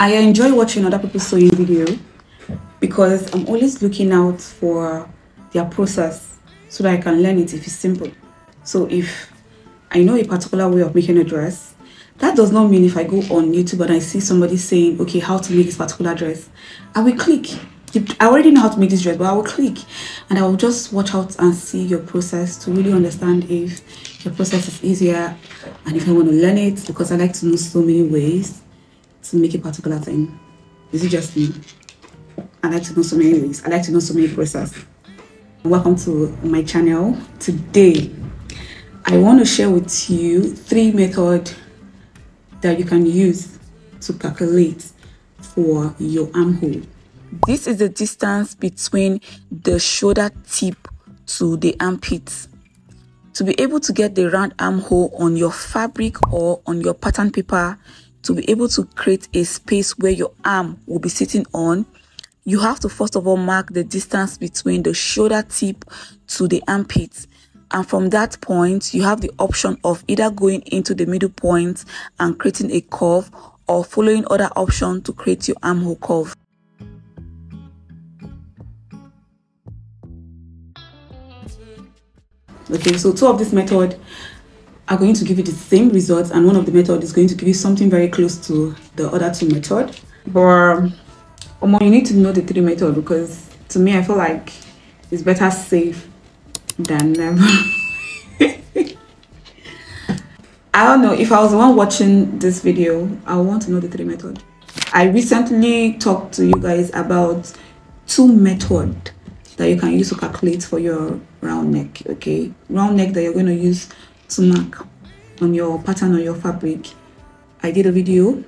I enjoy watching other people sewing video because I'm always looking out for their process so that I can learn it if it's simple. So if I know a particular way of making a dress, that does not mean if I go on YouTube and I see somebody saying, okay, how to make this particular dress, I will click. I already know how to make this dress, but I will click and I will just watch out and see your process to really understand if your process is easier and if I want to learn it, because I like to know so many ways to make a particular thing. Is it just me? I like to know so many ways. I like to know so many processes. Welcome to my channel. Today, I want to share with you 3 methods that you can use to calculate for your armhole. This is the distance between the shoulder tip to the armpit. To be able to get the round armhole on your fabric or on your pattern paper, to be able to create a space where your arm will be sitting on, you have to first of all mark the distance between the shoulder tip to the armpit. And from that point, you have the option of either going into the middle point and creating a curve, or following other option to create your armhole curve. Okay, so 2 of these methods are going to give you the same results, and one of the methods is going to give you something very close to the other 2 methods. But you need to know the 3 methods, because to me, I feel like it's better safe than never. I don't know, if I was the one watching this video, I would want to know the 3 methods. I recently talked to you guys about 2 methods that you can use to calculate for your round neck. Okay, round neck that you're going to use to mark on your pattern or your fabric. I did a video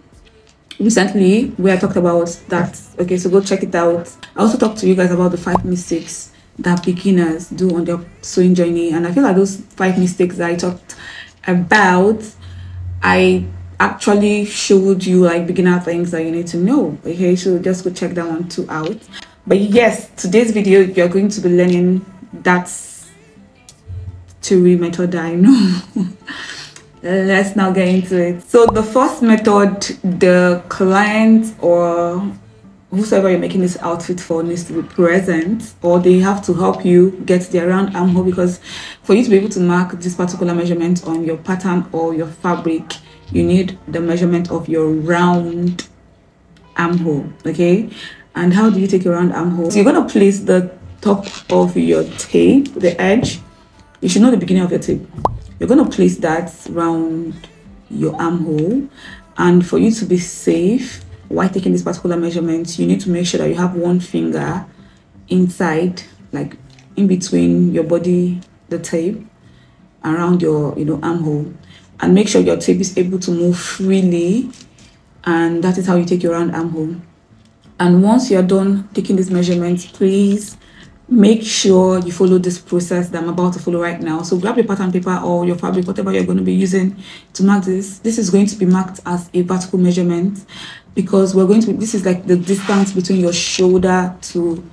recently where I talked about that. Okay, so go check it out. I also talked to you guys about the 5 mistakes that beginners do on their sewing journey, and I feel like those 5 mistakes that I talked about, I actually showed you like beginner things that you need to know. Okay, so just go check that one too out. But yes, today's video you're going to be learning that theory method that I know. Let's now get into it. So the first method, the client or whosoever you're making this outfit for needs to be present, or they have to help you get their round armhole, because for you to be able to mark this particular measurement on your pattern or your fabric, you need the measurement of your round armhole. Okay, and how do you take your round armhole? So you're going to place the top of your tape, the edge. You should know the beginning of your tape. You're going to place that around your armhole, and for you to be safe while taking this particular measurement, you need to make sure that you have one finger inside, like in between your body, the tape, around your armhole, and make sure your tape is able to move freely, and that is how you take your round armhole. And once you're done taking this measurement, please make sure you follow this process that I'm about to follow right now. So grab your pattern paper or your fabric, whatever you're going to be using to mark this. This is going to be marked as a vertical measurement, because we're going to be, this is like the distance between your shoulder to,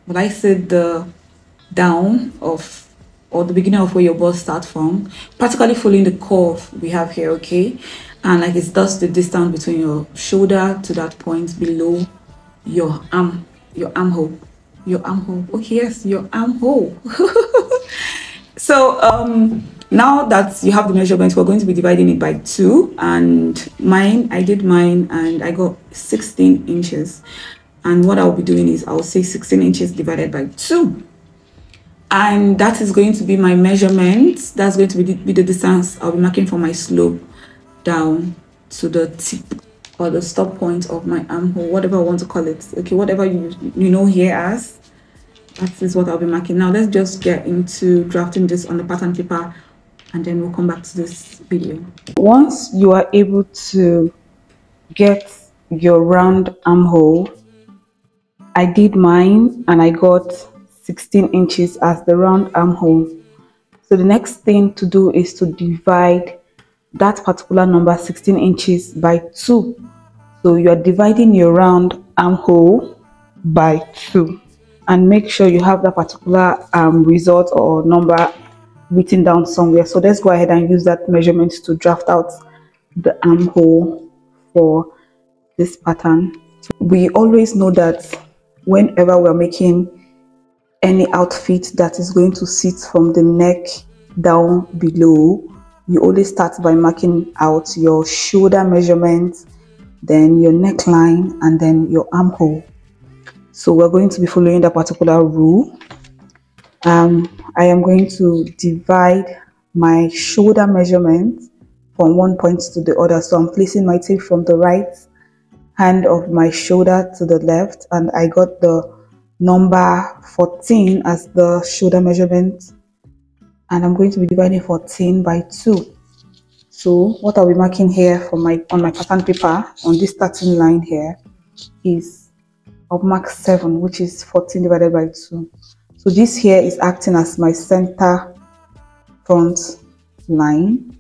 what I said, the down of, or the beginning of where your bust start from, practically following the curve we have here. Okay, and like it's thus the distance between your shoulder to that point below your armhole. Your armhole. Okay, yes, your armhole. So now that you have the measurement, we're going to be dividing it by 2, and I did mine and I got 16 inches, and what I'll be doing is I'll say 16 inches divided by 2, and that is going to be my measurement. That's going to be the distance I'll be marking for my slope down to the tip or the stop point of my armhole, whatever I want to call it. Okay, whatever you know here as, that is what I'll be marking. Now let's just get into drafting this on the pattern paper, and then we'll come back to this video. Once you are able to get your round armhole, I did mine and I got 16 inches as the round armhole. So the next thing to do is to divide that particular number, 16 inches, by 2. So you are dividing your round armhole by 2, and make sure you have that particular result or number written down somewhere. So let's go ahead and use that measurement to draft out the armhole for this pattern. We always know that whenever we're making any outfit that is going to sit from the neck down below, you always start by marking out your shoulder measurement, then your neckline, and then your armhole. So we're going to be following that particular rule. I am going to divide my shoulder measurement from one point to the other. So I'm placing my tape from the right hand of my shoulder to the left, and I got the number 14 as the shoulder measurement, and I'm going to be dividing 14 by 2. So what I'll be marking here on my pattern paper on this starting line here is I'll mark 7, which is 14 divided by 2. So this here is acting as my center front line,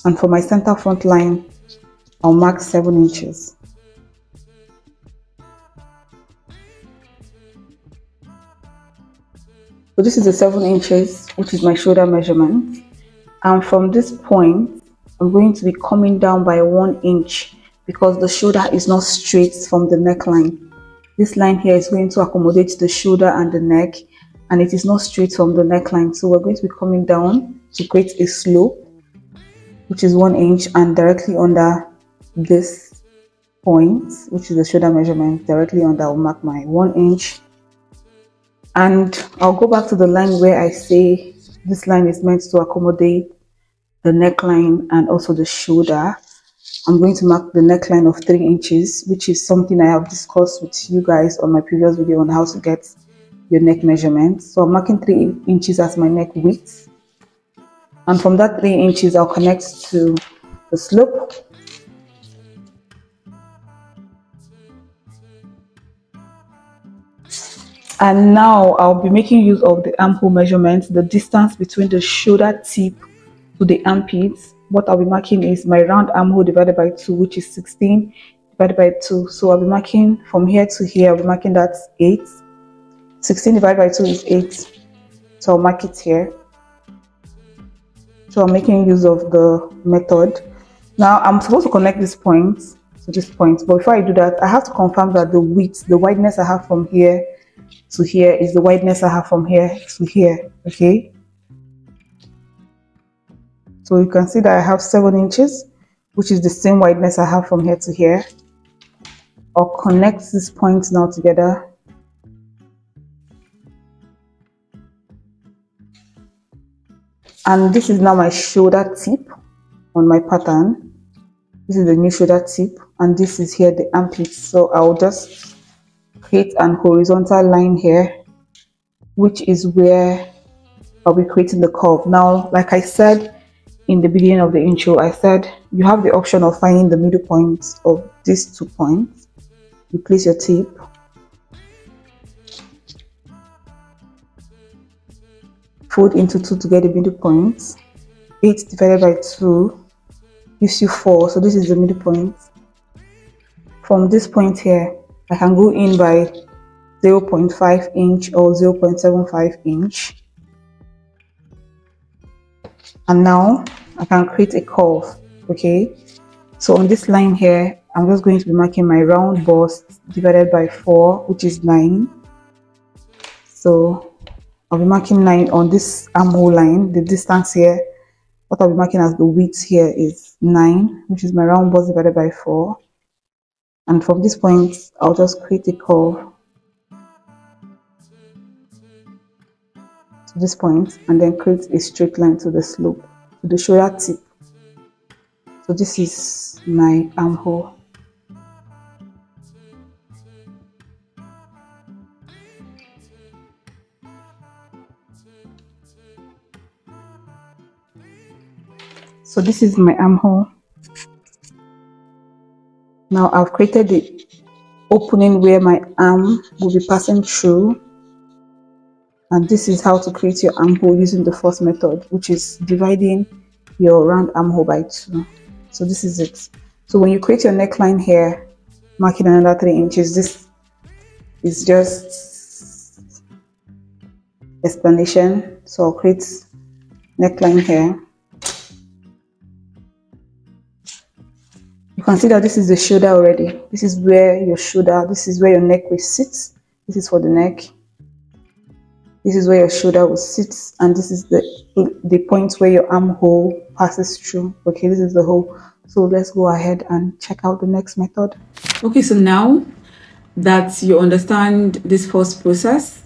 and for my center front line I'll mark 7 inches. So this is the 7 inches, which is my shoulder measurement, and from this point I'm going to be coming down by 1 inch because the shoulder is not straight from the neckline. This line here is going to accommodate the shoulder and the neck, and it is not straight from the neckline. So we're going to be coming down to create a slope, which is 1 inch, and directly under this point, which is the shoulder measurement, directly under I'll mark my 1 inch. And I'll go back to the line where I say this line is meant to accommodate the neckline and also the shoulder. I'm going to mark the neckline of 3 inches, which is something I have discussed with you guys on my previous video on how to get your neck measurement. So I'm marking 3 inches as my neck width, and from that 3 inches I'll connect to the slope. And now I'll be making use of the armhole measurement, the distance between the shoulder tip to the armpits. What I'll be marking is my round armhole divided by 2, which is 16 divided by 2. So I'll be marking from here to here, I'll be marking that 8. 16 divided by 2 is 8. So I'll mark it here. So I'm making use of the method. Now I'm supposed to connect this point to this point, but before I do that, I have to confirm that the width, the wideness I have from here to here is the wideness I have from here to here. Okay, so you can see that I have 7 inches, which is the same wideness I have from here to here. I'll connect these points now together. And this is now my shoulder tip on my pattern. This is the new shoulder tip, and this is here the armpit. So I'll just create an horizontal line here, which is where I'll be creating the curve. Now, like I said in the beginning of the intro, I said you have the option of finding the middle point of these 2 points. You place your tape, fold into 2 to get the middle point. 8 divided by 2 gives you 4, so this is the middle point. From this point here, I can go in by 0.5 inch or 0.75 inch. And now I can create a curve. Okay, so on this line here, I'm just going to be marking my round bust divided by 4, which is 9. So I'll be marking 9 on this armhole line. The distance here, what I'll be marking as the width here is 9, which is my round bust divided by 4. And from this point, I'll just create a curve to this point, and then create a straight line to the slope, to the shoulder tip. So this is my armhole. So this is my armhole. Now I've created the opening where my arm will be passing through, and this is how to create your armhole using the first method, which is dividing your round armhole by 2. So this is it. So when you create your neckline here, marking another 3 inches, this is just explanation. So I'll create neckline here. You can see that this is the shoulder already. This is where your shoulder, this is where your neck will sit. This is for the neck. This is where your shoulder will sit, and this is the point where your armhole passes through. Okay, this is the hole. So let's go ahead and check out the next method. Okay, so now that you understand this first process,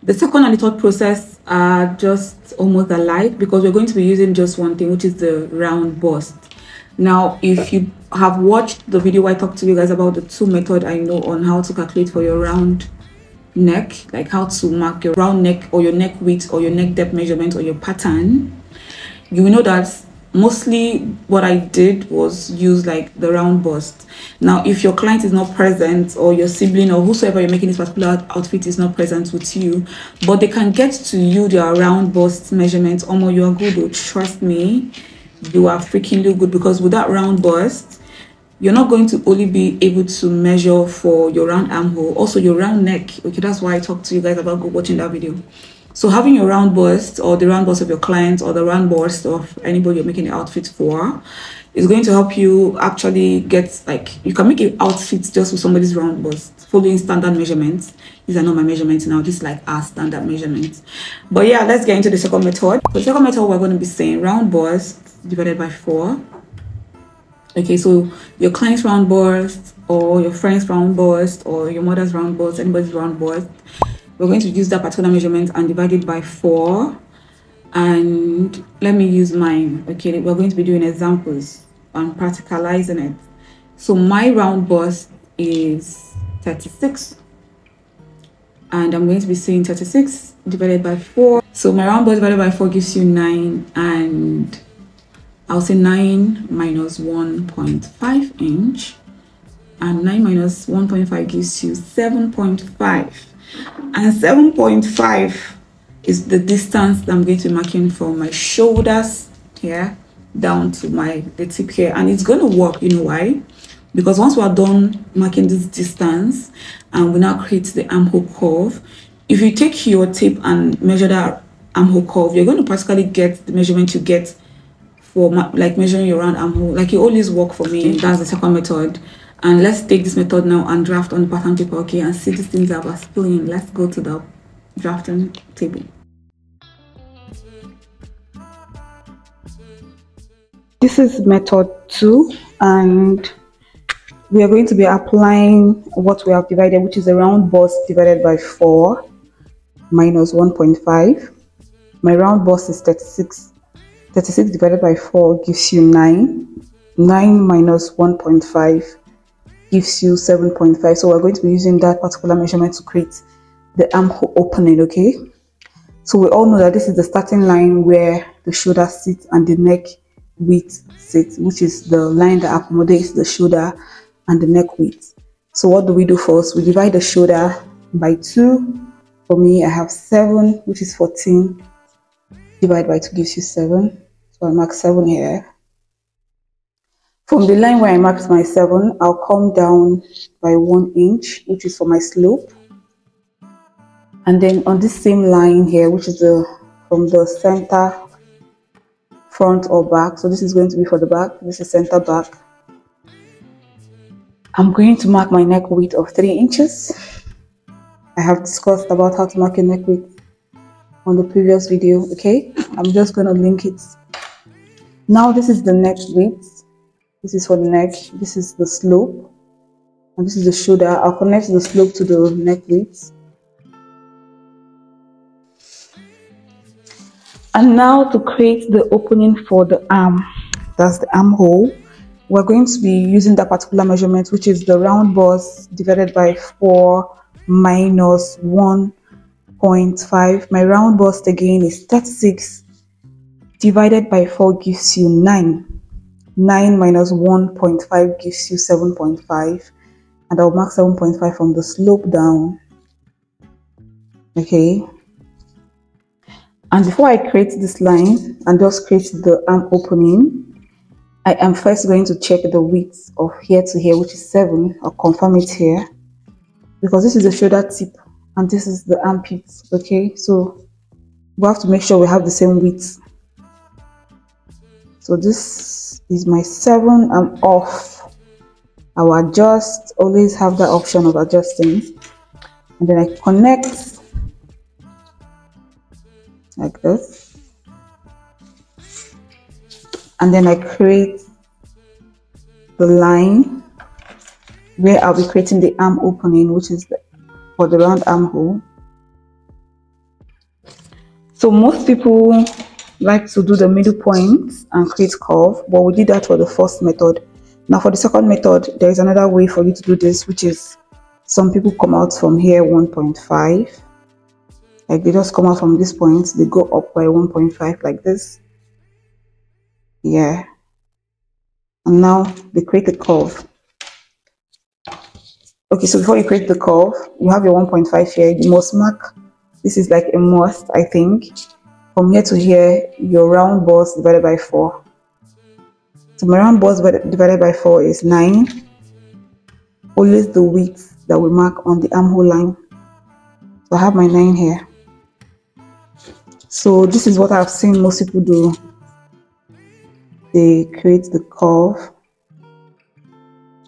the second and the third process are just almost alike, because we're going to be using just one thing, which is the round bust. Now, if you have watched the video where I talked to you guys about the two methods I know on how to calculate for your round neck, like how to mark your round neck or your neck width or your neck depth measurement or your pattern, you will know that mostly what I did was use like the round bust. Now, if your client is not present, or your sibling or whosoever you're making this particular outfit is not present with you, but they can get to you their round bust measurements, you are good. Oh, trust me, you are freaking good, because with that round bust, you're not going to only be able to measure for your round armhole, also your round neck. Okay, that's why I talked to you guys about watching that video. So having your round bust, or the round bust of your client, or the round bust of anybody you're making the outfit for, is going to help you actually get, like, you can make an outfit just with somebody's round bust, following standard measurements. These are not my measurements now, this is like our standard measurements. But yeah, let's get into the second method. For the second method, we're going to be saying round bust divided by 4. Okay, so your client's round bust, or your friend's round bust, or your mother's round bust, anybody's round bust, we're going to use that particular measurement and divide it by 4. And let me use mine. Okay, we're going to be doing examples and practicalizing it. So my round bust is 36, and I'm going to be saying 36 divided by 4. So my round bust divided by 4 gives you 9, and I'll say 9 minus 1.5 inch, and 9 minus 1.5 gives you 7.5, and 7.5 is the distance that I'm going to be marking from my shoulders here down to the tip here. And it's going to work, you know why? Because once we are done marking this distance and we now create the armhole curve, if you take your tape and measure that armhole curve, you're going to practically get the measurement you get for like measuring your round armhole. Like, it always work for me. That's the second method. And let's take this method now and draft on the pattern paper, okay, and see these things that are spilling. Let's go to the drafting table. This is method 2, and we are going to be applying what we have divided, which is the round bust divided by 4 minus 1.5. My round bust is 36. 36 divided by 4 gives you 9. 9 minus 1.5 gives you 7.5. So we're going to be using that particular measurement to create the armhole opening, okay? So we all know that this is the starting line where the shoulder sits and the neck width sits, which is the line that accommodates the shoulder and the neck width. So what do we do first? We divide the shoulder by 2. For me, I have 7, which is 14. Divide by 2 gives you 7. So I mark 7 here. From the line where I marked my 7, I'll come down by 1 inch, which is for my slope. And then on this same line here, which is from the center, front or back, so this is going to be for the back, this is center back, I'm going to mark my neck width of 3 inches. I have discussed about how to mark a neck width on the previous video, okay? I'm just going to link it. Now this is the neck width. This is for the neck. This is the slope. And this is the shoulder. I'll connect the slope to the neck width. And now to create the opening for the arm, that's the armhole, we're going to be using that particular measurement, which is the round bust divided by 4 minus 1.5. My round bust again is 36 divided by 4 gives you 9. 9 minus 1.5 gives you 7.5, and I'll mark 7.5 from the slope down, okay? And before I create this line and just create the arm opening, I am first going to check the width of here to here, which is 7. I'll confirm it here, because this is the shoulder tip and this is the armpit, okay? So we have to make sure we have the same width. So this is my 7. I'm off I will adjust, always have that option of adjusting, and then I connect like this, and then I create the line where I'll be creating the arm opening, which is for the round armhole. So most people like to do the middle point and create curve, but we did that for the first method. Now for the second method, there is another way for you to do this, which is some people come out from here 1.5, like they just come out from this point, they go up by 1.5 like this, yeah, and now they create a curve. Okay, so before you create the curve, you have your 1.5 here, you must mark, this is like a must, I think, from here to here, your round bars divided by 4. So my round bars divided by 4 is 9. Always the width that we mark on the armhole line. So I have my 9 here. So this is what I've seen most people do. They create the curve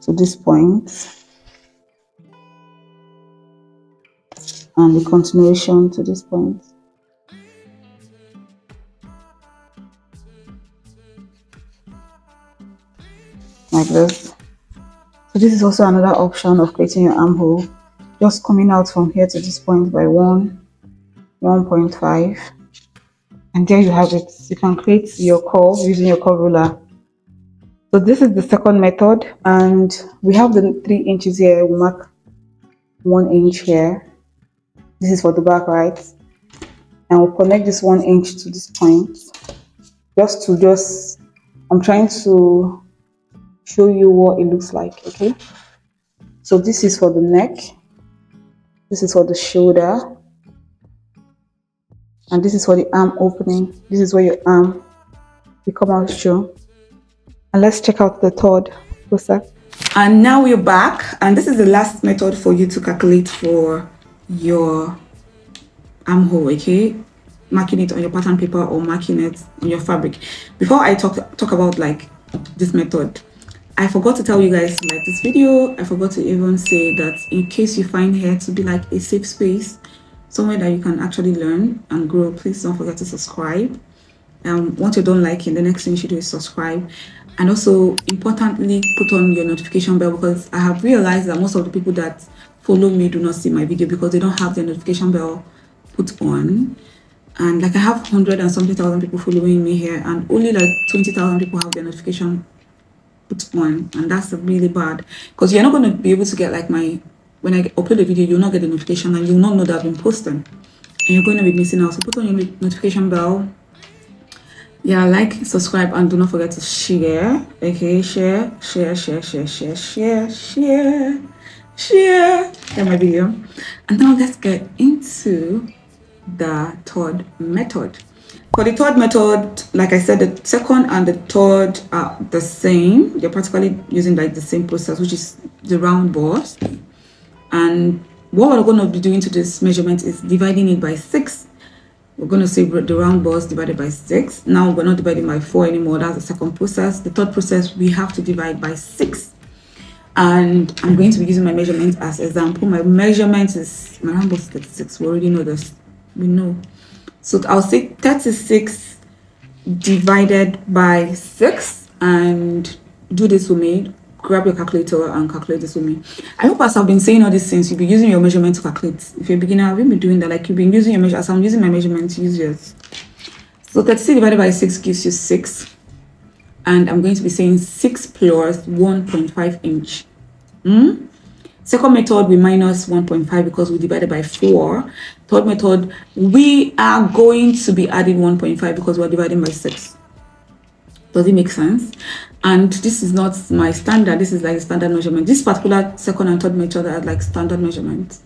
to this point and the continuation to this point. Like this. So this is also another option of creating your armhole. Just coming out from here to this point by 1.5. And there you have it. You can create your curve using your curve ruler. So this is the second method, and we have the 3 inches here. We mark 1 inch here. This is for the back, right? And we'll connect this 1 inch to this point. I'm trying to show you what it looks like, okay? So this is for the neck, this is for the shoulder, and this is for the arm opening. This is where your arm will come out through. And let's check out the third process. And now we're back, and this is the last method for you to calculate for your armhole, okay? Marking it on your pattern paper or marking it on your fabric. Before I talk about like this method, I forgot to tell you guys to like this video. I forgot to even say that in case you find here to be like a safe space, somewhere that you can actually learn and grow, please don't forget to subscribe. Once you're done liking, the next thing you should do is subscribe. And also, importantly, put on your notification bell, because I have realized that most of the people that follow me do not see my video because they don't have their notification bell put on. And like I have 100 and something thousand people following me here, and only like 20,000 people have their notification put on, and that's really bad, because you're not going to be able to get like when I upload a video, you'll not get the notification and you'll not know that I've been posting, and you're going to be missing out. So put on your notification bell, yeah, like, subscribe, and do not forget to share, okay? Share my video. And now let's get into the third method. For the third method, like I said, the second and the third are the same. They're practically using like the same process, which is the round bars. And what we're going to be doing to this measurement is dividing it by 6. We're going to say the round bars divided by 6. Now we're not dividing by 4 anymore. That's the second process. The third process, we have to divide by 6. And I'm going to be using my measurement as example. My measurement is, my round bars is 36. We already know this. We know. So I'll say 36 divided by 6, and do this with me. Grab your calculator and calculate this with me. I hope, as I've been saying all these things, you'll be using your measurement to calculate. If you're a beginner, I've been doing that. Like, you've been using your measurement. As I'm using my measurement, use yours. So 36 divided by 6 gives you 6. And I'm going to be saying 6 plus 1.5 inch. Second method, we minus 1.5 because we divided by 4. Third method, we are going to be adding 1.5 because we're dividing by 6. Does it make sense? And this is not my standard. This is like standard measurement. This particular second and third method are like standard measurements.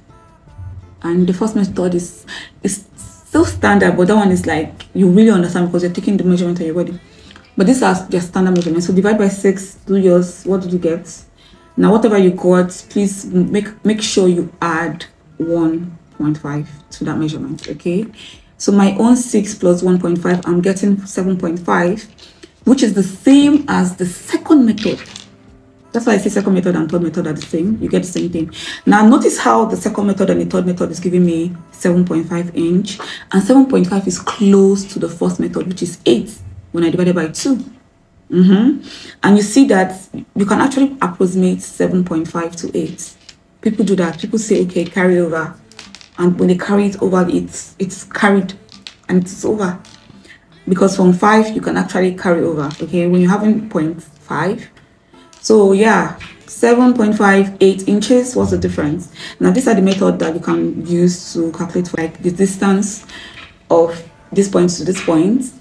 And the first method is still standard, but that one is like, you really understand because you're taking the measurement on your body. But these are just standard measurements. So divide by 6, do yours. What did you get? Now, whatever you got, please make sure you add 1.5 to that measurement, okay? So my own 6 plus 1.5, I'm getting 7.5, which is the same as the second method. That's why I say second method and third method are the same. You get the same thing. Now notice how the second method and the third method is giving me 7.5 inch, and 7.5 is close to the first method, which is 8 when I divide it by 2. And you see that you can actually approximate 7.5 to 8. People do that. People say, okay, carry over, and when they carry it over, it's carried and it's over, because from 5 you can actually carry over, okay, when you're having 0.5. So yeah, 7.5, 8 inches. What's the difference? Now these are the method that you can use to calculate for like the distance of this point to this point.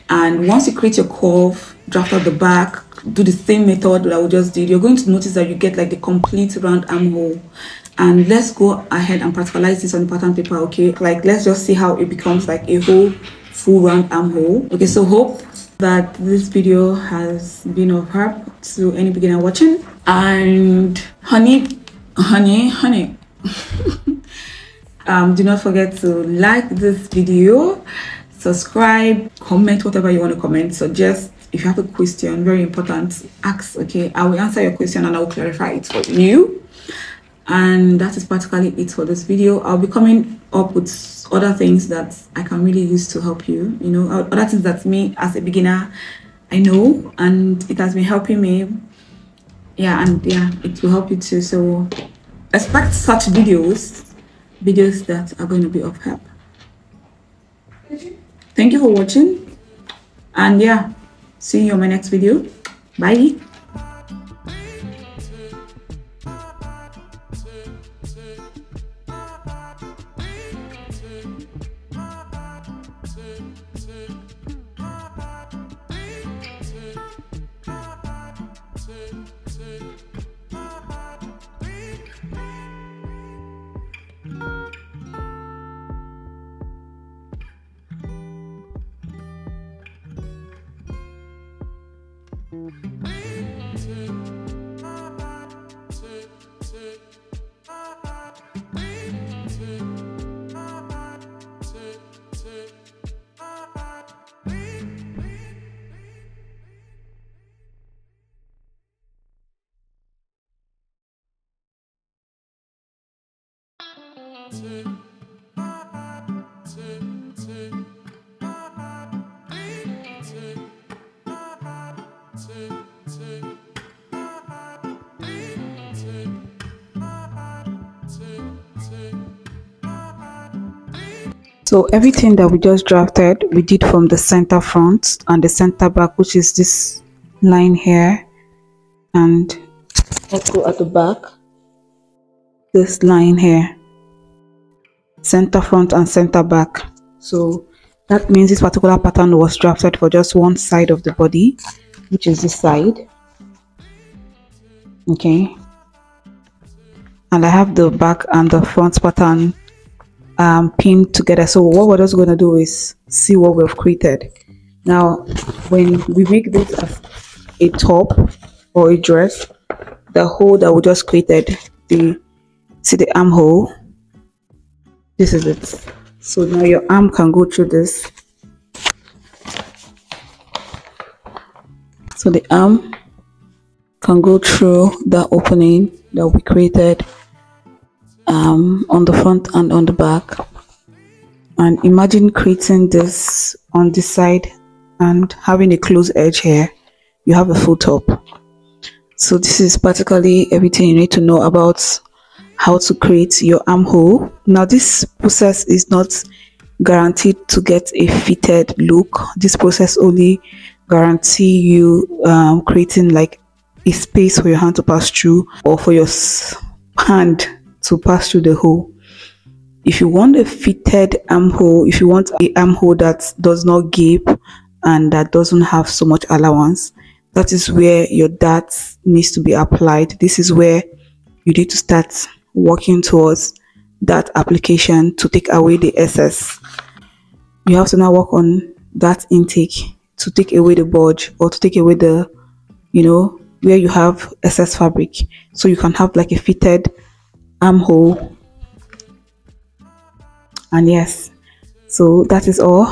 And once you create your curve, draft out the back, do the same method that we just did, you're going to notice that you get like the complete round armhole. And let's go ahead and practicalize this on the pattern paper, okay? Like, let's just see how it becomes like a whole full round armhole. Okay, so hope that this video has been of help to any beginner watching. And honey do not forget to like this video, subscribe, comment whatever you want to comment, suggest. If you have a question, very important, ask, okay? I will answer your question and I will clarify it for you. And that is practically it for this video. I'll be coming up with other things that I can really use to help you, you know, other things that me as a beginner I know, and it has been helping me. Yeah, and yeah, it will help you too. So expect such videos that are going to be of help. Thank you for watching, and yeah, see you on my next video. Bye. So everything that we just drafted, we did from the center front and the center back, which is this line here, and let's go at the back, this line here, center front and center back. So that means this particular pattern was drafted for just one side of the body, which is this side, okay? And I have the back and the front pattern pinned together. So what we're just going to do is see what we've created. Now when we make this as a top or a dress, the hole that we just created, see the armhole, this is it. So now your arm can go through this. So the arm can go through the opening that we created on the front and on the back. And imagine creating this on this side and having a closed edge here. You have a full top. So this is practically everything you need to know about how to create your armhole. Now this process is not guaranteed to get a fitted look. This process only guarantee you creating like a space for your hand to pass through, or for your hand to pass through the hole. If you want a fitted armhole, if you want an armhole that does not gape and that doesn't have so much allowance, that is where your dart needs to be applied. This is where you need to start working towards that application to take away the excess. You have to now work on that intake to take away the bulge, or to take away the, you know, where you have excess fabric, so you can have like a fitted armhole. And yes, so that is all.